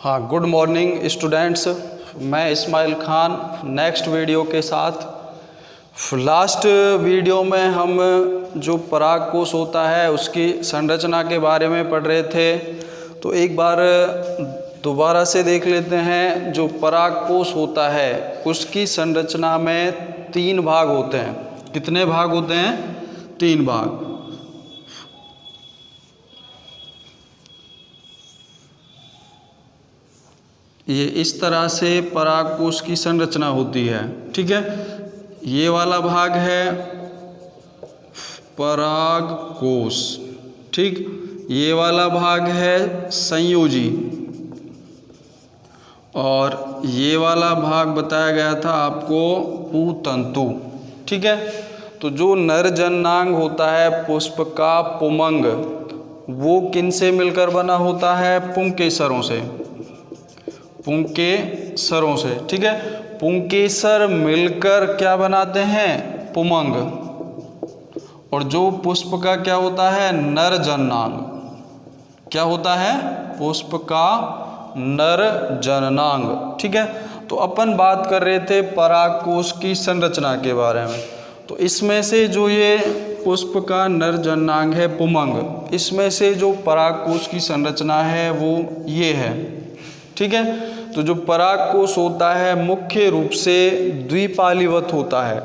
हाँ, good morning students. मैं Ismail Khan next video के साथ। लास्ट वीडियो में हम जो परागकोश होता है उसकी संरचना के बारे में पढ़ रहे थे, तो एक बार दोबारा से देख लेते हैं। जो परागकोश होता है उसकी संरचना में 3 भाग होते हैं। कितने भाग होते हैं? 3 भाग। ये इस तरह से परागकोश की संरचना होती है, ठीक है। ये वाला भाग है परागकोश, ठीक। ये वाला भाग है संयोजी, और ये वाला भाग बताया गया था आपको पुतंतु, ठीक है। तो जो नर जननांग होता है पुष्प का पुमंग, वो किन से मिलकर बना होता है? पुंकेसरों से, पुंकेसरों से, ठीक है। पुंकेसर मिलकर क्या बनाते हैं? पुमंग। और जो पुष्प का क्या होता है? नर जननांग। क्या होता है? पुष्प का नर जननांग, ठीक है। तो अपन बात कर रहे थे परागकोश की संरचना के बारे में। तो इसमें से जो ये पुष्प का नर जननांग है पुमंग, इसमें से जो परागकोश की संरचना है वो ये है, ठीक है। तो जो परागकोश होता है मुख्य रूप से द्विपालीवत होता है।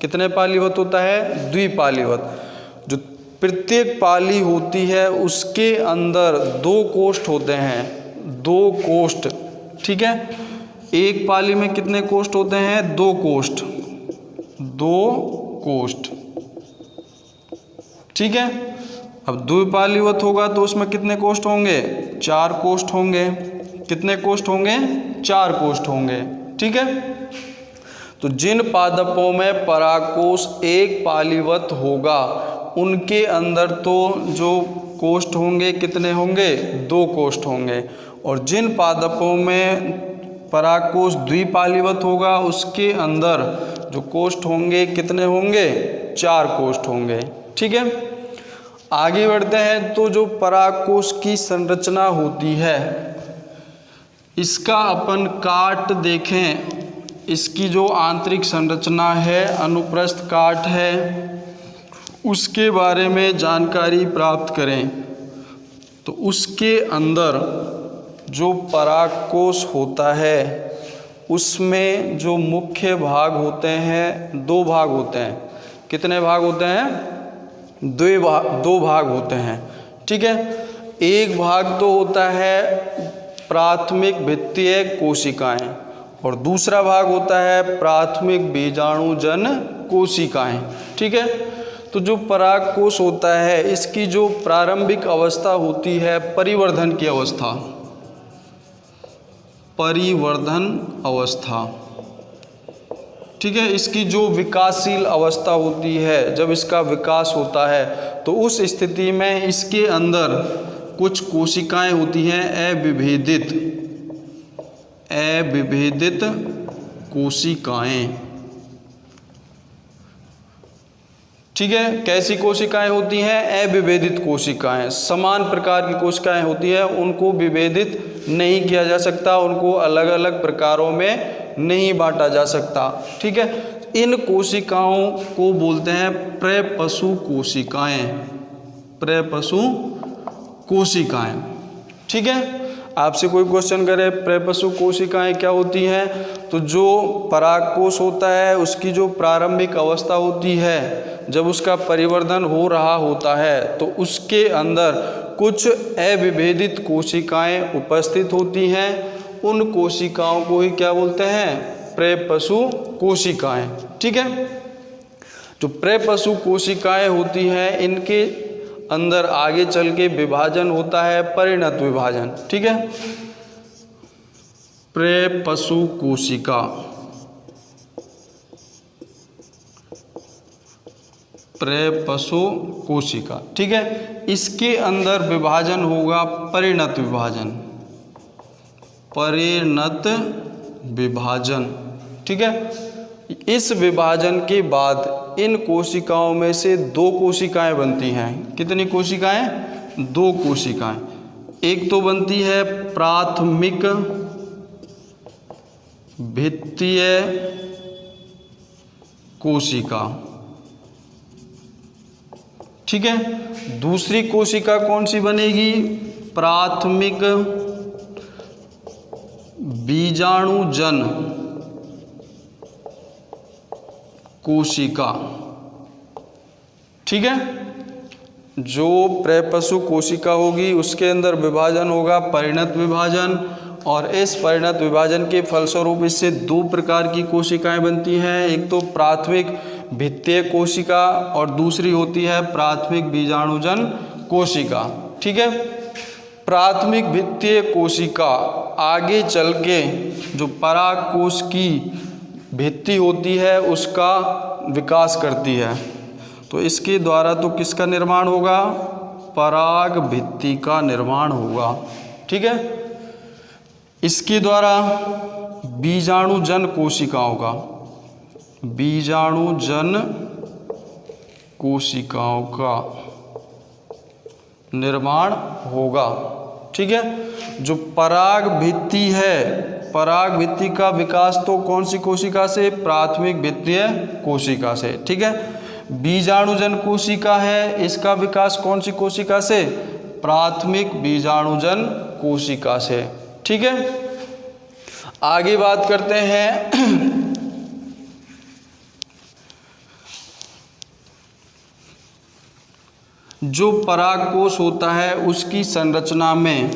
कितने पालीवत होता है? द्विपालीवत। जो प्रत्येक पाली होती है उसके अंदर 2 कोष्ठ होते हैं, 2 कोष्ठ, ठीक है। एक पाली में कितने कोष्ठ होते हैं? 2 कोष्ठ, 2 कोष्ठ, ठीक है। अब द्विपालीवत होगा तो उसमें कितने कोष्ठ होंगे? 4 कोष्ठ होंगे। कितने कोष्ठ होंगे? 4 कोष्ठ होंगे, ठीक है। तो जिन पादपों में परागकोश एक पालीवत होगा उनके अंदर तो जो कोष्ठ होंगे कितने होंगे? 2 कोष्ठ होंगे। और जिन पादपों में परागकोश द्विपालीवत होगा उसके अंदर जो कोष्ठ होंगे कितने होंगे? 4 कोष्ठ होंगे, ठीक है। आगे बढ़ते हैं। तो जो परागकोश की संरचना होती है इसका अपन काट देखें। इसकी जो आंतरिक संरचना है, अनुप्रस्थ काट है, उसके बारे में जानकारी प्राप्त करें। तो उसके अंदर जो परागकोश होता है उसमें जो मुख्य भाग होते हैं 2 भाग होते हैं। कितने भाग होते हैं? 2 भाग होते हैं, ठीक है। एक भाग तो होता है प्राथमिक भित्तीय कोशिकाएं और दूसरा भाग होता है प्राथमिक बीजाणुजन कोशिकाएं, ठीक है। तो जो परागकोश होता है इसकी जो प्रारंभिक अवस्था होती है परिवर्धन की अवस्था, परिवर्धन अवस्था, ठीक है। इसकी जो विकासशील अवस्था होती है, जब इसका विकास होता है तो उस स्थिति में इसके अंदर कुछ कोशिकाएं होती हैं अविभेदित, अविभेदित कोशिकाएं, ठीक है। कैसी कोशिकाएं होती हैं? अविभेदित कोशिकाएं। समान प्रकार की कोशिकाएं होती है, उनको विभेदित नहीं किया जा सकता, उनको अलग अलग प्रकारों में नहीं बांटा जा सकता, ठीक है। इन कोशिकाओं को बोलते हैं प्रपशु कोशिकाएं, प्रपशु कोशिकाएं, ठीक है। आपसे कोई क्वेश्चन करे प्रपशु कोशिकाएं क्या होती हैं, तो जो परागकोश होता है उसकी जो प्रारंभिक अवस्था होती है, जब उसका परिवर्धन हो रहा होता है तो उसके अंदर कुछ अविभेदित कोशिकाएं उपस्थित होती हैं। उन कोशिकाओं को ही क्या बोलते हैं? प्रपशु कोशिकाएं, ठीक है। जो प्रपशु कोशिकाएं होती हैं इनके अंदर आगे चल के विभाजन होता है, परिणत विभाजन, ठीक है। प्रपशु कोशिका, प्रपशु कोशिका, ठीक है। इसके अंदर विभाजन होगा परिणत विभाजन, परिणत विभाजन, ठीक है। इस विभाजन के बाद इन कोशिकाओं में से 2 कोशिकाएं बनती हैं। कितनी कोशिकाएं? 2 कोशिकाएं। एक तो बनती है प्राथमिक भित्तीय कोशिका, ठीक है। दूसरी कोशिका कौन सी बनेगी? प्राथमिक बीजाणुजन कोशिका, ठीक है। जो प्रपशु कोशिका होगी उसके अंदर विभाजन होगा परिणत विभाजन, और इस परिणत विभाजन के फलस्वरूप इससे दो प्रकार की कोशिकाएं बनती हैं। एक तो प्राथमिक भित्तीय कोशिका और दूसरी होती है प्राथमिक बीजाणुजन कोशिका, ठीक है। प्राथमिक भित्तीय कोशिका आगे चल के जो पराग कोश की भित्ति होती है उसका विकास करती है। तो इसके द्वारा तो किसका निर्माण होगा? पराग भित्ति का निर्माण होगा, ठीक है। इसके द्वारा बीजाणुजन कोशिकाओं का, बीजाणुजन कोशिकाओं का निर्माण होगा, ठीक है। जो पराग भित्ति है, पराग भित्ति का विकास तो कौन सी कोशिका से? प्राथमिक भित्तीय कोशिका से, ठीक है। बीजाणुजन कोशिका है, इसका विकास कौन सी कोशिका से? प्राथमिक बीजाणुजन कोशिका से, ठीक है। आगे बात करते हैं जो परागकोश होता है उसकी संरचना में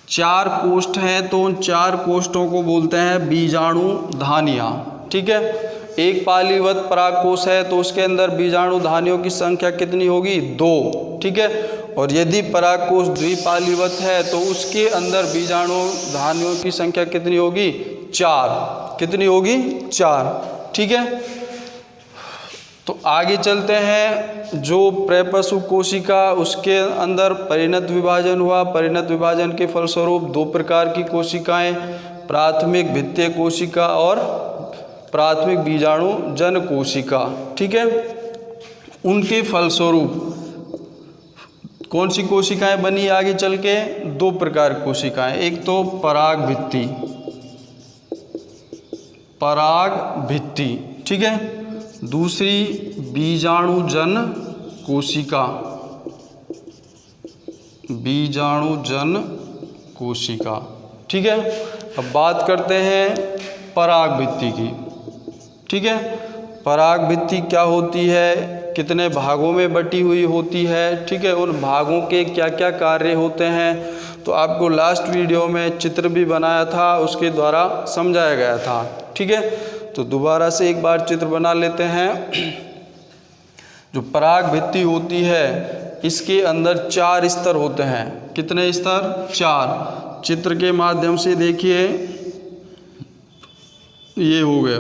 4 कोष्ठ हैं, तो उन 4 कोष्ठों को बोलते हैं बीजाणु धानियाँ, ठीक है। एक पालीवत परागकोश है तो उसके अंदर बीजाणु धानियों की संख्या कितनी होगी? 2, ठीक है। और यदि परागकोश द्विपालीवत है तो उसके अंदर बीजाणु धानियों की संख्या कितनी होगी? 4। कितनी होगी? 4, ठीक है। तो आगे चलते हैं। जो प्रपशु कोशिका उसके अंदर परिणत विभाजन हुआ, परिणत विभाजन के फलस्वरूप 2 प्रकार की कोशिकाएं, प्राथमिक भित्तीय कोशिका और प्राथमिक बीजाणुजन कोशिका, ठीक है। उनके फलस्वरूप कौन सी कोशिकाएं बनी आगे चल के? 2 प्रकार की कोशिकाएं। एक तो पराग भित्ति, पराग भित्ति, ठीक है। दूसरी बीजाणुजन कोशिका, बीजाणुजन कोशिका, ठीक है। अब बात करते हैं पराग भित्ति की, ठीक है। पराग भित्ति क्या होती है, कितने भागों में बटी हुई होती है, ठीक है। उन भागों के क्या क्या कार्य होते हैं, तो आपको लास्ट वीडियो में चित्र भी बनाया था, उसके द्वारा समझाया गया था, ठीक है। तो दोबारा से एक बार चित्र बना लेते हैं। जो पराग भित्ति होती है इसके अंदर 4 स्तर होते हैं। कितने स्तर? 4। चित्र के माध्यम से देखिए, ये हो गया,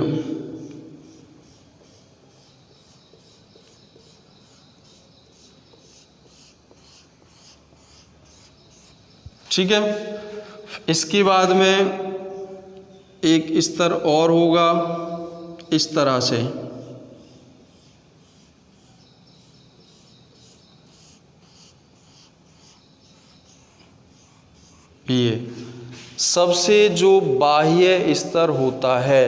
ठीक है। इसके बाद में एक स्तर और होगा इस तरह से, ये सबसे जो बाह्य स्तर होता है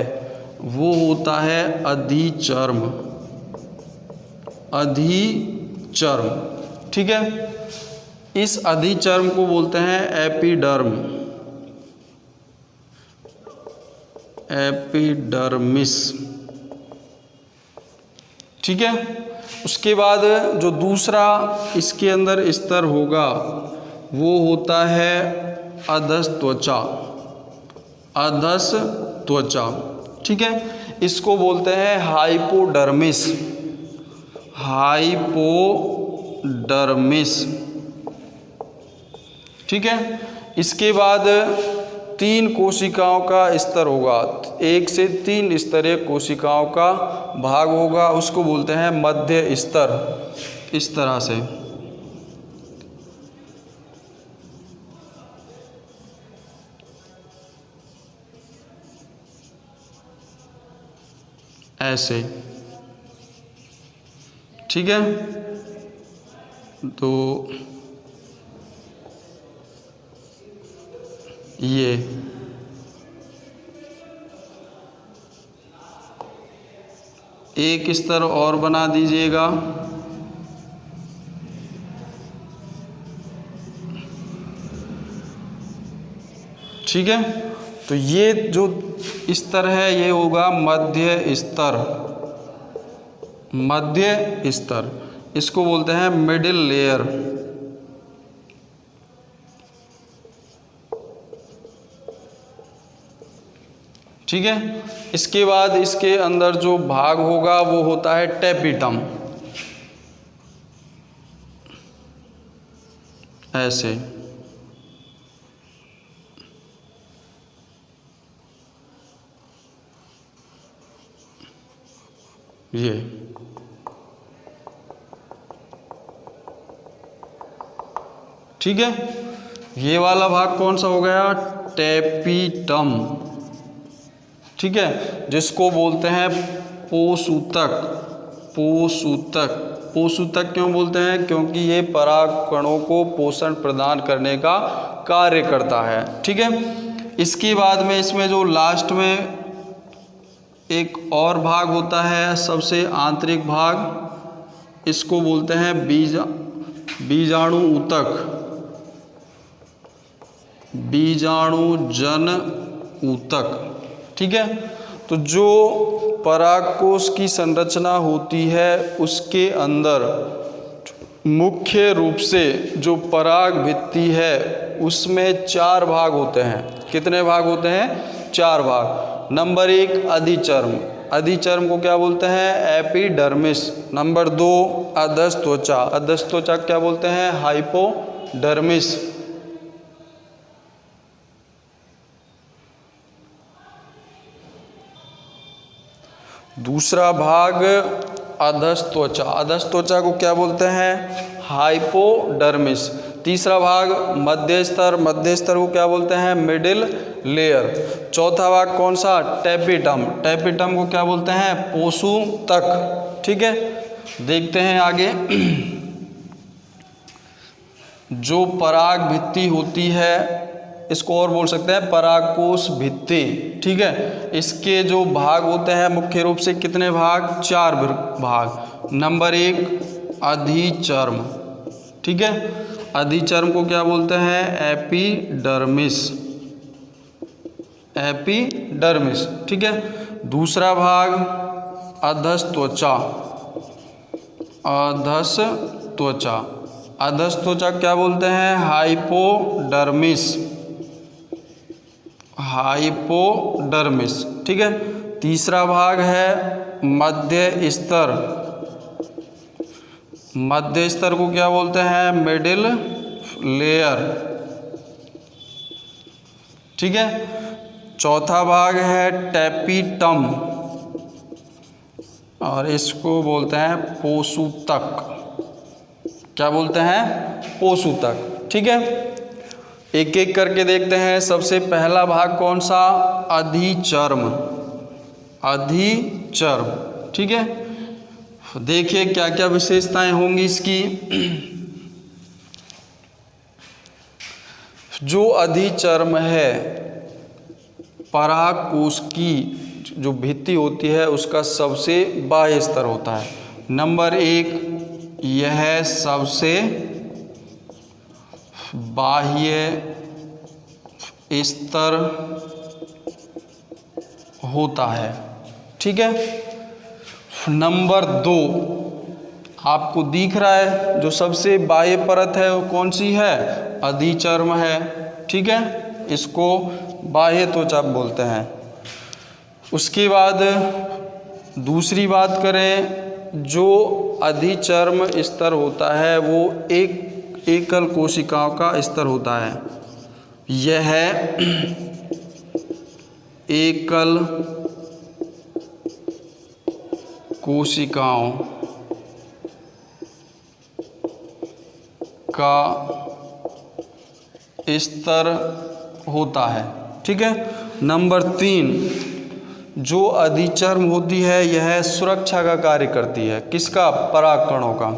वो होता है अधिचर्म, अधिचर्म, ठीक है। इस अधिचर्म को बोलते हैं एपिडर्म, एपिडर्मिस, ठीक है। उसके बाद जो दूसरा इसके अंदर स्तर होगा वो होता है अधस त्वचा, अधस त्वचा, ठीक है। इसको बोलते हैं हाइपोडर्मिस, हाइपोडर्मिस, ठीक है। इसके बाद 3 कोशिकाओं का स्तर होगा, 1 से 3 स्तरीय कोशिकाओं का भाग होगा, उसको बोलते हैं मध्य स्तर। इस तरह से ऐसे, ठीक है। तो ये एक स्तर और बना दीजिएगा। ठीक है, तो ये जो स्तर है ये होगा मध्य स्तर। मध्य स्तर इसको बोलते हैं मिडिल लेयर। ठीक है, इसके बाद इसके अंदर जो भाग होगा वो होता है टेपिटम। ऐसे ये ठीक है, ये वाला भाग कौन सा हो गया? टेपिटम। ठीक है, जिसको बोलते हैं पोषूतक। पोषूतक, पोषूतक क्यों बोलते हैं? क्योंकि ये पराग कणों को पोषण प्रदान करने का कार्य करता है। ठीक है, इसके बाद में इसमें जो लास्ट में एक और भाग होता है, सबसे आंतरिक भाग, इसको बोलते हैं बीजाणु ऊतक। बीजाणुजन ऊतक। ठीक है, तो जो परागकोश की संरचना होती है उसके अंदर मुख्य रूप से जो पराग भित्ति है उसमें 4 भाग होते हैं। कितने भाग होते हैं? 4 भाग। नंबर 1 अधिचर्म। अधिचर्म को क्या बोलते हैं? एपिडर्मिस। नंबर 2 अधस्त्वचा। अधस्त्वचा क्या बोलते हैं? हाइपोडर्मिस। दूसरा भाग अधस्त्वचा। अधस्त्वचा को क्या बोलते हैं? हाइपोडर्मिस। तीसरा भाग मध्यस्तर। मध्यस्तर को क्या बोलते हैं? Middle layer. चौथा भाग कौन सा? टेपिटम। टेपिटम को क्या बोलते हैं? पोषूतक। ठीक है, देखते हैं आगे। जो पराग भित्ति होती है इसको और बोल सकते हैं परागकोश भित्ति। ठीक है, इसके जो भाग होते हैं मुख्य रूप से कितने भाग? 4 भाग। नंबर 1 अधिचर्म। ठीक है, अधिचर्म को क्या बोलते हैं? एपिडर्मिस। एपिडर्मिस। ठीक है, दूसरा भाग अधस्त्वचा। अधस्त्वचा। अधस्त्वचा क्या बोलते हैं? हाइपोडर्मिस। हाइपोडर्मिस। ठीक है, तीसरा भाग है मध्य स्तर। मध्य स्तर को क्या बोलते हैं? Middle layer. ठीक है, चौथा भाग है टेपिटम और इसको बोलते हैं पोषूतक। क्या बोलते हैं? पोषूतक। ठीक है, एक एक करके देखते हैं। सबसे पहला भाग कौन सा? अधिचर्म। अधिचर्म। ठीक है, देखिए क्या क्या विशेषताएं होंगी इसकी। जो अधिचर्म है परागकोश की जो भित्ति होती है उसका सबसे बाह्य स्तर होता है। नंबर 1 यह सबसे बाह्य स्तर होता है। ठीक है, नंबर 2 आपको दिख रहा है जो सबसे बाह्य परत है वो कौन सी है? अधिचर्म है। ठीक है, इसको बाह्य त्वचा बोलते हैं। उसके बाद दूसरी बात करें, जो अधिचर्म स्तर होता है वो एकल कोशिकाओं का स्तर होता है। यह एकल कोशिकाओं का स्तर होता है। ठीक है, नंबर 3 जो अधिचर्म होती है यह सुरक्षा का कार्य करती है। किसका? परागकणों का।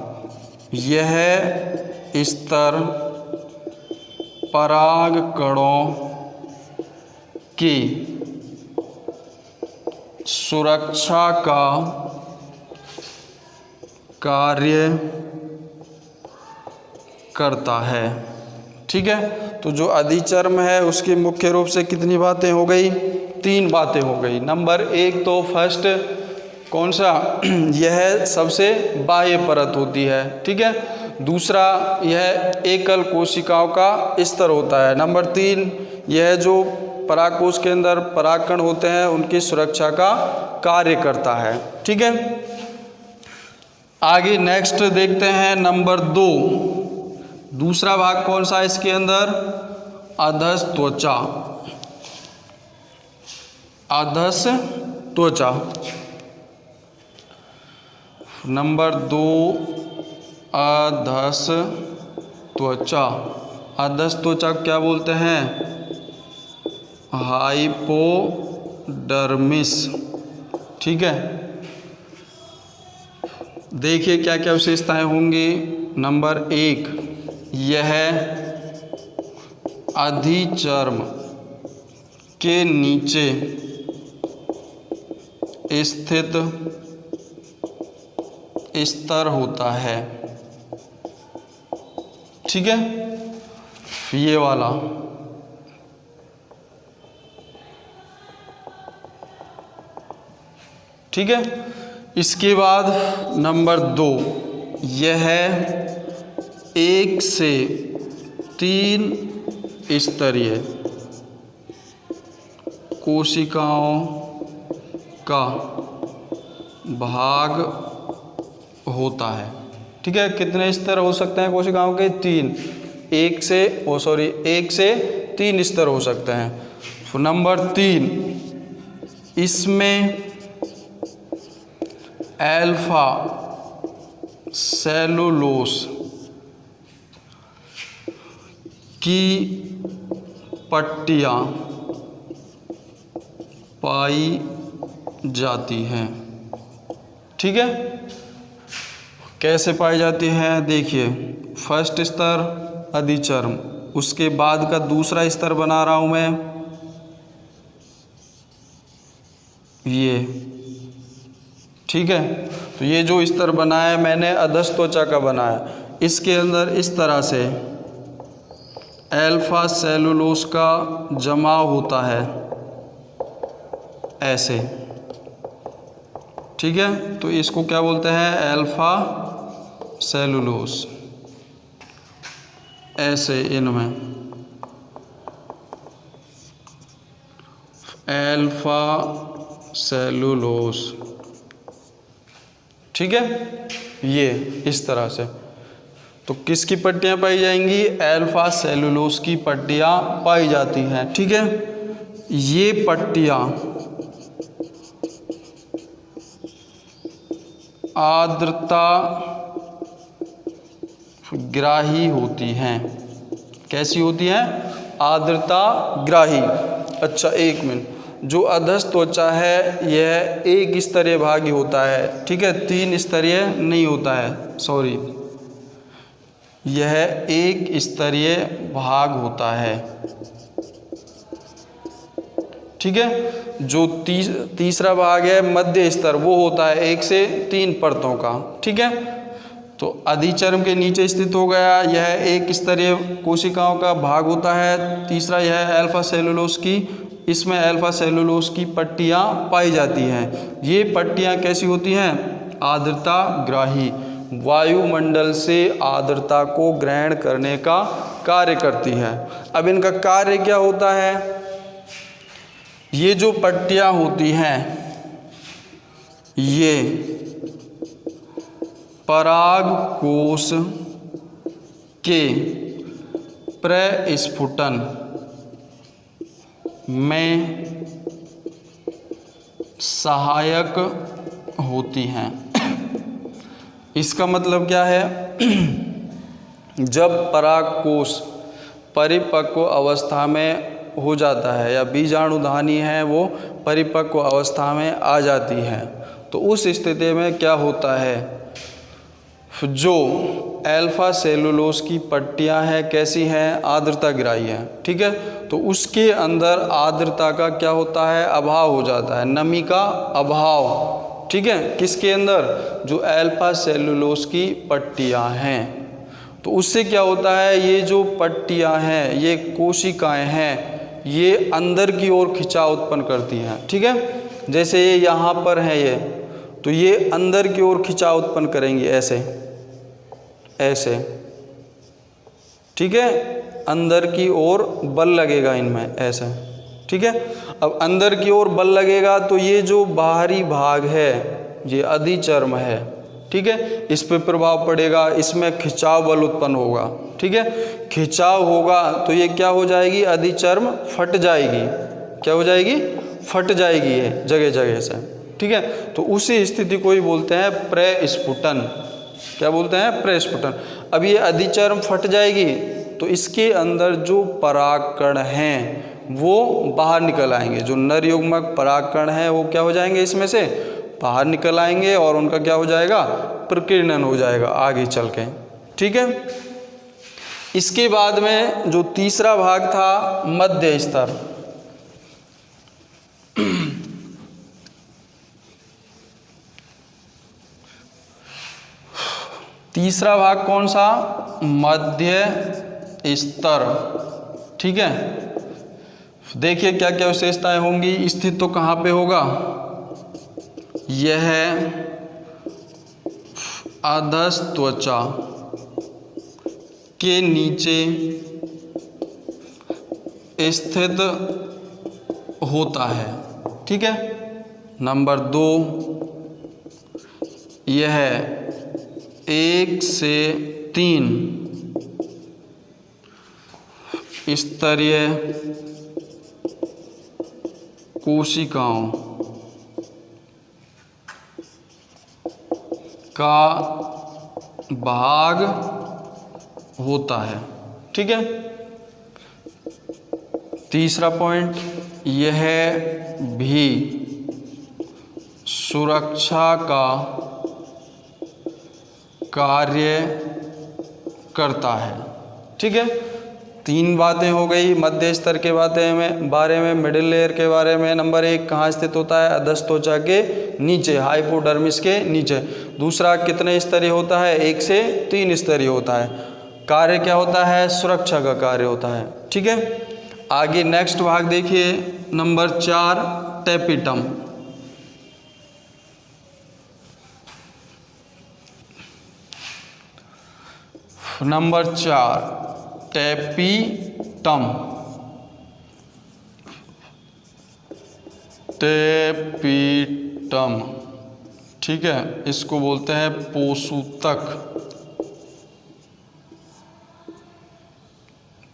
यह स्तर परागकणों की सुरक्षा का कार्य करता है। ठीक है, तो जो अधिचर्म है उसकी मुख्य रूप से कितनी बातें हो गई? 3 बातें हो गई। नंबर 1 तो फर्स्ट कौन सा? यह सबसे बाह्य परत होती है। ठीक है, दूसरा यह एकल कोशिकाओं का स्तर होता है। नंबर 3 यह जो परागकोश के अंदर परागकण होते हैं उनकी सुरक्षा का कार्य करता है। ठीक है, आगे नेक्स्ट देखते हैं नंबर 2। दूसरा भाग कौन सा है इसके अंदर? अधस त्वचा। अधस त्वचा। नंबर 2 अधस त्वचा। अधस त्वचा क्या बोलते हैं? हाइपोडर्मिस। ठीक है, देखिए क्या क्या विशेषताएं होंगी। नंबर 1 यह अधिचर्म के नीचे स्थित स्तर होता है। ठीक है, ये वाला। ठीक है, इसके बाद नंबर 2 यह 1 से 3 स्तरीय कोशिकाओं का भाग होता है। ठीक है, कितने स्तर हो सकते हैं कोशिकाओं के? 3। 1 से 3 स्तर हो सकते हैं। नंबर 3 इसमें अल्फा सेलुलोस की पट्टियाँ पाई जाती हैं। ठीक है, कैसे पाई जाती हैं? देखिए, फर्स्ट स्तर अधिचर्म, उसके बाद का दूसरा स्तर बना रहा हूँ मैं ये। ठीक है, तो ये जो स्तर बनाया मैंने अधस त्वचा का बनाया, इसके अंदर इस तरह से अल्फा सेलुलोस का जमाव होता है ऐसे। ठीक है, तो इसको क्या बोलते हैं? Alpha cellulose. ऐसे इनमें अल्फा सेलुलोस। ठीक है, ये इस तरह से। तो किसकी पट्टियाँ पाई जाएंगी? अल्फा सेलुलोस की पट्टियाँ पाई जाती हैं। ठीक है, ये पट्टियाँ आर्द्रता ग्राही होती हैं। कैसी होती हैं? आर्द्रता ग्राही। अच्छा, 1 मिनट। जो अधस त्वचा है यह 1 स्तरीय भाग ही होता है। ठीक है, 3 स्तरीय नहीं होता है, सॉरी, यह 1 स्तरीय भाग होता है। ठीक है, जो तीसरा भाग है मध्य स्तर, वो होता है 1 से 3 परतों का। ठीक है, तो अधिचर्म के नीचे स्थित हो गया, यह 1 स्तरीय कोशिकाओं का भाग होता है। तीसरा यह है अल्फा सेलुलोस की, इसमें अल्फा सेलुलोस की पट्टियाँ पाई जाती हैं। ये पट्टियाँ कैसी होती हैं? आर्द्रता ग्राही, वायुमंडल से आर्द्रता को ग्रहण करने का कार्य करती है। अब इनका कार्य क्या होता है? ये जो पट्टियाँ होती हैं ये परागकोश के प्रस्फुटन में सहायक होती हैं। इसका मतलब क्या है? जब परागकोश परिपक्व अवस्था में हो जाता है या बीजाणुधानी है वो परिपक्व अवस्था में आ जाती है, तो उस स्थिति में क्या होता है? जो अल्फा सेलुलोज की पट्टियां हैं कैसी हैं, आर्द्रता गिराई है, ठीक है। तो उसके अंदर आर्द्रता का क्या होता है, अभाव हो जाता है, नमी का अभाव, ठीक है। किसके अंदर, जो अल्फा सेलुलोज की पट्टियां हैं। तो उससे क्या होता है, ये जो पट्टियां हैं, ये कोशिकाएं हैं, ये अंदर की ओर खिंचाव उत्पन्न करती हैं, ठीक है। जैसे ये यहाँ पर है ये, तो ये अंदर की ओर खिंचाव उत्पन्न करेंगी ऐसे ऐसे, ठीक है। अंदर की ओर बल लगेगा इनमें ऐसे, ठीक है। अब अंदर की ओर बल लगेगा तो ये जो बाहरी भाग है ये अधिचर्म है, ठीक है, इस पे प्रभाव पड़ेगा, इसमें खिंचाव बल उत्पन्न होगा, ठीक है। खिंचाव होगा तो ये क्या हो जाएगी, अधिचर्म फट जाएगी, क्या हो जाएगी, फट जाएगी ये जगह जगह से, ठीक है। तो उसी स्थिति को ही बोलते हैं प्रस्फुटन, क्या बोलते हैं, प्रस्फुटन। अब ये अधिचर्म फट जाएगी तो इसके अंदर जो परागकण हैं वो बाहर निकल आएंगे, जो नर युग्मक परागकण हैं वो क्या हो जाएंगे, इसमें से बाहर निकल आएंगे और उनका क्या हो जाएगा, प्रकीर्णन हो जाएगा आगे चल के, ठीक है। इसके बाद में जो तीसरा भाग था मध्य स्तर, तीसरा भाग कौन सा, मध्य स्तर, ठीक है। देखिए क्या क्या विशेषताएं होंगी, स्थित तो कहाँ पे होगा, यह अधस्त्वचा के नीचे स्थित होता है, ठीक है। नंबर 2, यह 1 से 3 स्तरीय कोशिकाओं का भाग होता है, ठीक है। तीसरा पॉइंट, यह भी सुरक्षा का कार्य करता है, ठीक है। 3 बातें हो गई मध्य स्तर के बारे में, मिडिल लेयर के बारे में। नंबर 1 कहाँ स्थित होता है, अधस्त्वचा के नीचे, हाइपोडर्मिस के नीचे। दूसरा कितने स्तरीय होता है, 1 से 3 स्तरीय होता है। कार्य क्या होता है, सुरक्षा का कार्य होता है, ठीक है। आगे नेक्स्ट भाग देखिए, number 4 tapetum. Number 4 tapetum, tapetum, ठीक है। इसको बोलते हैं पोषूतक,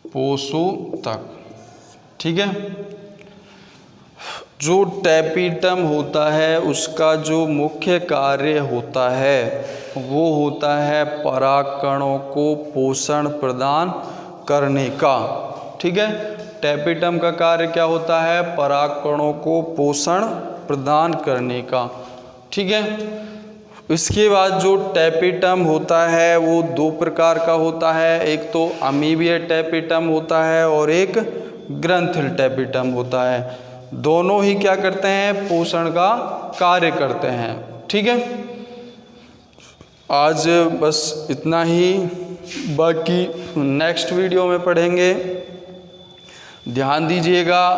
पोषूतक, ठीक है। जो टैपिटम होता है उसका जो मुख्य कार्य होता है वो होता है परागकणों को पोषण प्रदान करने का, ठीक है। टैपिटम का कार्य क्या होता है, परागकणों को पोषण प्रदान करने का, ठीक है। इसके बाद जो टैपिटम होता है वो 2 प्रकार का होता है, एक तो अमीबीय टैपिटम होता है और एक ग्रंथिल टैपिटम होता है। दोनों ही क्या करते हैं, पोषण का कार्य करते हैं, ठीक है। आज बस इतना ही, बाकी नेक्स्ट वीडियो में पढ़ेंगे। ध्यान दीजिएगा,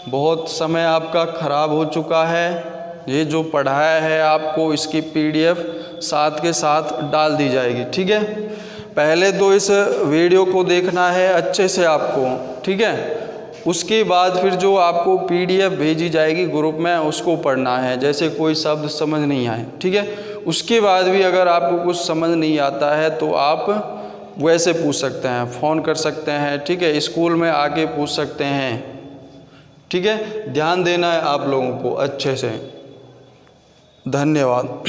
बहुत समय आपका ख़राब हो चुका है। ये जो पढ़ाया है आपको इसकी PDF साथ के साथ डाल दी जाएगी, ठीक है। पहले तो इस वीडियो को देखना है अच्छे से आपको, ठीक है। उसके बाद फिर जो आपको PDF भेजी जाएगी ग्रुप में उसको पढ़ना है, जैसे कोई शब्द समझ नहीं आए, ठीक है। उसके बाद भी अगर आपको कुछ समझ नहीं आता है तो आप वैसे पूछ सकते हैं, फ़ोन कर सकते हैं, ठीक है। स्कूल में आके पूछ सकते हैं, ठीक है। ध्यान देना है आप लोगों को अच्छे से। धन्यवाद।